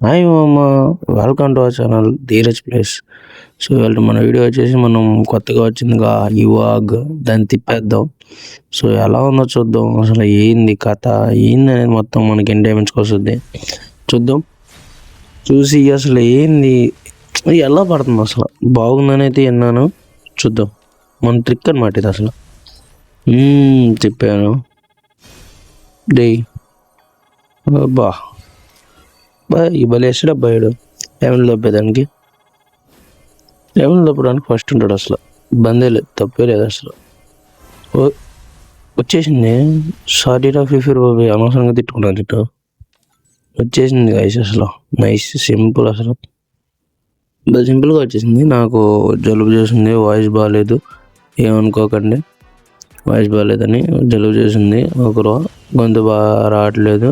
Hi మామ, welcome to our channel Dheeraj place. So ఇవాళ మన వీడియో వచ్చేసి మనం కొత్తగా వచ్చిందిగా ఈ వాగ్ దాన్ని తిప్పేద్దాం. సో ఎలా ఉందో చూద్దాం, అసలు ఏంది కథ ఏంది అనేది మొత్తం మనకి ఎంటర్టైన్మెంట్స్కి వస్తుంది. చూద్దాం, చూసి అసలు ఏంది ఎలా పడుతుంది, అసలు బాగుందని అయితే విన్నాను. చూద్దాం, మన ట్రిక్ అనమాట ఇది. అసలు తిప్పాను డే బా ఈ భలే వేసాడు అబ్బాయిడు. లెవెన్ తప్పేదానికి లెవెన్ తప్పడానికి ఫస్ట్ ఉంటాడు. అసలు బందే లేదు, తప్పే లేదు అసలు. వచ్చేసింది. సారీ రా ఫిఫర్ బాబు, అనవసరంగా తిట్టుకున్నాను తిట్టు. వచ్చేసింది గైస్, అసలు నైస్ సింపుల్. అసలు సింపుల్గా వచ్చేసింది. నాకు జలుబు చేసింది, వాయిస్ బాగాలేదు, ఏమనుకోకండి. వాయిస్ బాగాలేదని జలుబు చేసింది, ఒకరు గొంతు బాగా రావట్లేదు.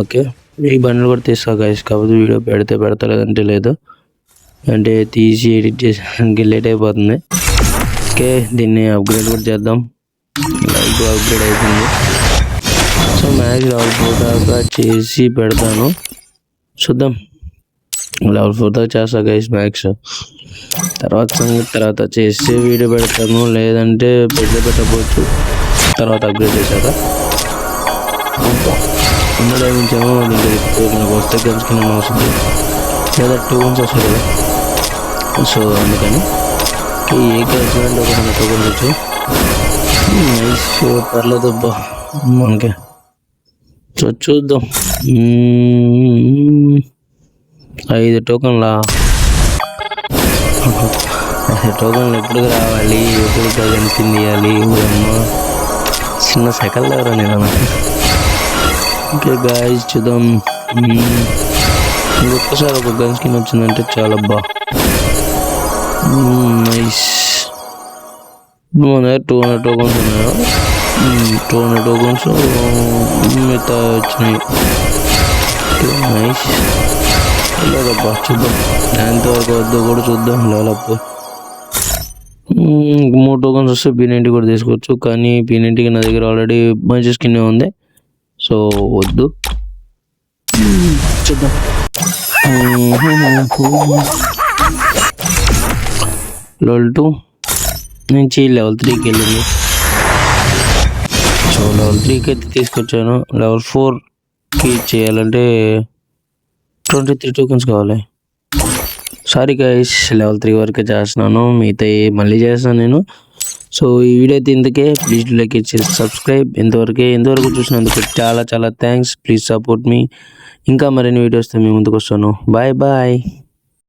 ఓకే, ఈ బండ్లు కూడా తీస్తా గైస్, కాకపోతే వీడియో పెడతలేదంటే లేదు, అంటే తీసి ఎడిట్ చేసేదానికి లేట్ అయిపోతుంది. ఓకే, దీన్ని అప్గ్రేడ్ కూడా చేద్దాం. లైక్ అప్గ్రేడ్ అయిపోయింది. సో మ్యాక్స్ లెవెల్ 4 దాకా చేసి పెడతాను, చూద్దాం. లెవెల్ 4 దాకా చేస్తా గైస్ మ్యాక్స్. తర్వాత సంగతి తర్వాత చేసి వీడియో పెడతాను, లేదంటే పెట్టకపోవచ్చు తర్వాత అప్గ్రేడ్ చేశాక. డైమించేమో నాకు వస్తే గంచుకుని వస్తుంది, లేదా 2 గన్స్ వస్తుంది కదా. సో అందుకని ఏ కలిసినట్టు ఒక 100 టోకెన్స్ వచ్చు. నైస్, పర్లేదు అబ్బా మనకి. సో చూద్దాం. 5 టోకెన్లా, 5 టోకెన్లు ఎప్పటికి రావాలి, ఎప్పుడు టోకెన్ తీయాలి. చిన్న సెకండ్ ఎవరా నేను. ఓకే గాయస్, చూద్దాం. ఇంకొకసారి ఒక గన్ స్కిన్ వచ్చిందంటే చాలా బా నైస్. మన దగ్గర 200 టోకన్స్ ఉన్నాయా? 200 టోకన్స్ మిగతా వచ్చినాయి. నైస్, లేదబ్బా చూద్దాం. ఎంతవరకు వద్దో కూడా చూద్దాం. లేదప్ప 3 టోకన్స్ వస్తే P90 కూడా తీసుకోవచ్చు, కానీ P90కి నా దగ్గర ఆల్రెడీ మంచి స్కిన్ ఉంది, సో వద్దు. చూద్దాం. లెవెల్ 2 నుంచి లెవెల్ 3కి వెళ్ళింది. సో లెవెల్ 3కి అయితే తీసుకొచ్చాను. లెవెల్ 4కి చేయాలంటే 23 టోకెన్స్ కావాలి. సారీ గైస్, లెవెల్ 3 వరకే చేస్తున్నాను, మిగతా మళ్ళీ చేస్తాను నేను. సో ఈ వీడియో అయితే ఇందుకే. ప్లీజ్ లైక్ చేసి సబ్స్క్రైబ్. ఎంతవరకు చూసినందుకు చాలా చాలా థ్యాంక్స్. ప్లీజ్ సపోర్ట్ మీ. ఇంకా మరిన్ని వీడియోస్తో మీ ముందుకు వస్తాను. Bye bye.